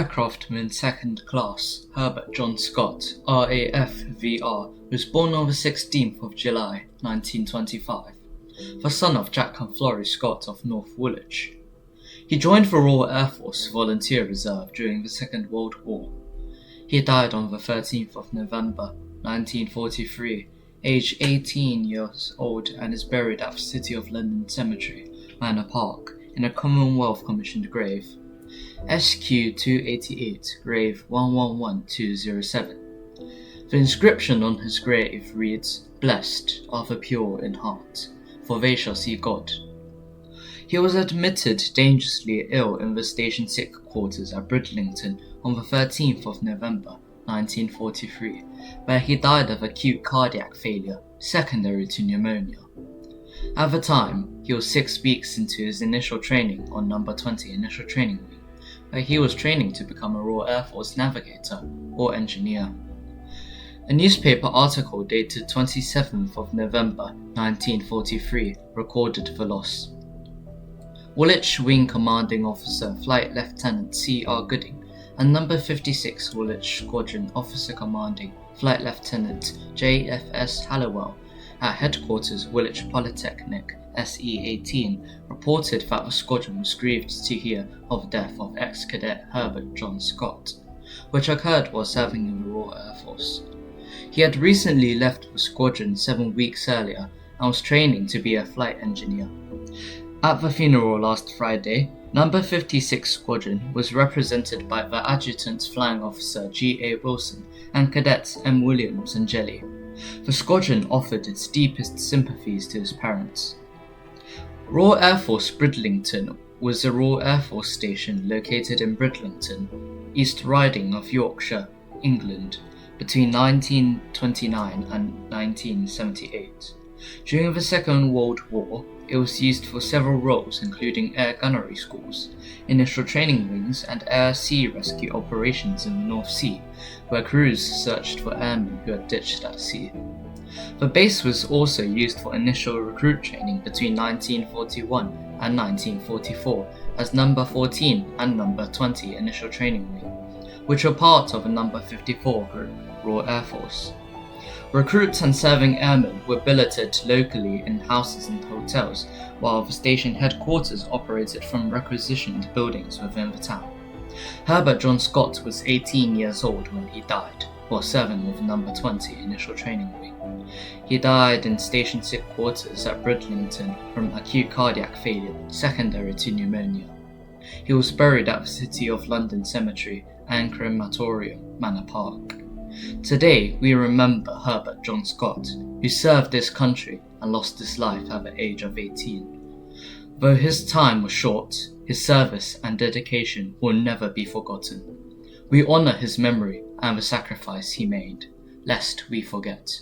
Aircraftman 2nd Class Herbert John Scott, RAFVR, was born on the 16th of July 1925, the son of Jack and Florrie Scott of North Woolwich. He joined the Royal Air Force Volunteer Reserve during the Second World War. He died on the 13th of November 1943, aged 18 years old, and is buried at the City of London Cemetery, Manor Park, in a Commonwealth commissioned grave. SQ 288, grave 111207. The inscription on his grave reads, "Blessed are the pure in heart, for they shall see God." He was admitted dangerously ill in the station sick quarters at Bridlington on the 13th of November 1943, where he died of acute cardiac failure secondary to pneumonia. At the time, he was 6 weeks into his initial training on No.20 Initial Training Wing, where he was training to become a Royal Air Force Navigator or engineer. A newspaper article dated 27th of November 1943 recorded the loss. Woolwich Wing Commanding Officer Flight Lieutenant C.R. Gooding and No. 56 Woolwich Squadron Officer Commanding Flight Lieutenant J.F.S. Hallowell at Headquarters Woolwich Polytechnic SE-18 reported that the squadron was grieved to hear of the death of ex-cadet Herbert John Scott, which occurred while serving in the Royal Air Force. He had recently left the squadron 7 weeks earlier and was training to be a flight engineer. At the funeral last Friday, No. 56 Squadron was represented by the Adjutant Flying Officer G.A. Wilson and Cadets M. Williams and Jelly. The squadron offered its deepest sympathies to his parents. Royal Air Force Bridlington was a Royal Air Force station located in Bridlington, East Riding of Yorkshire, England, between 1929 and 1978. During the Second World War, it was used for several roles including air gunnery schools, initial training wings and air-sea rescue operations in the North Sea, where crews searched for airmen who had ditched at sea. The base was also used for initial recruit training between 1941 and 1944 as No. 14 and No. 20 Initial Training Wing, which were part of a No. 54 group, Royal Air Force. Recruits and serving airmen were billeted locally in houses and hotels, while the station headquarters operated from requisitioned buildings within the town. Herbert John Scott was 18 years old when he died, while serving with No. 20 Initial Training Wing. He died in station sick quarters at Bridlington from acute cardiac failure secondary to pneumonia. He was buried at the City of London Cemetery and Crematorium, Manor Park. Today, we remember Herbert John Scott, who served this country and lost his life at the age of 18. Though his time was short, his service and dedication will never be forgotten. We honour his memory and the sacrifice he made, lest we forget.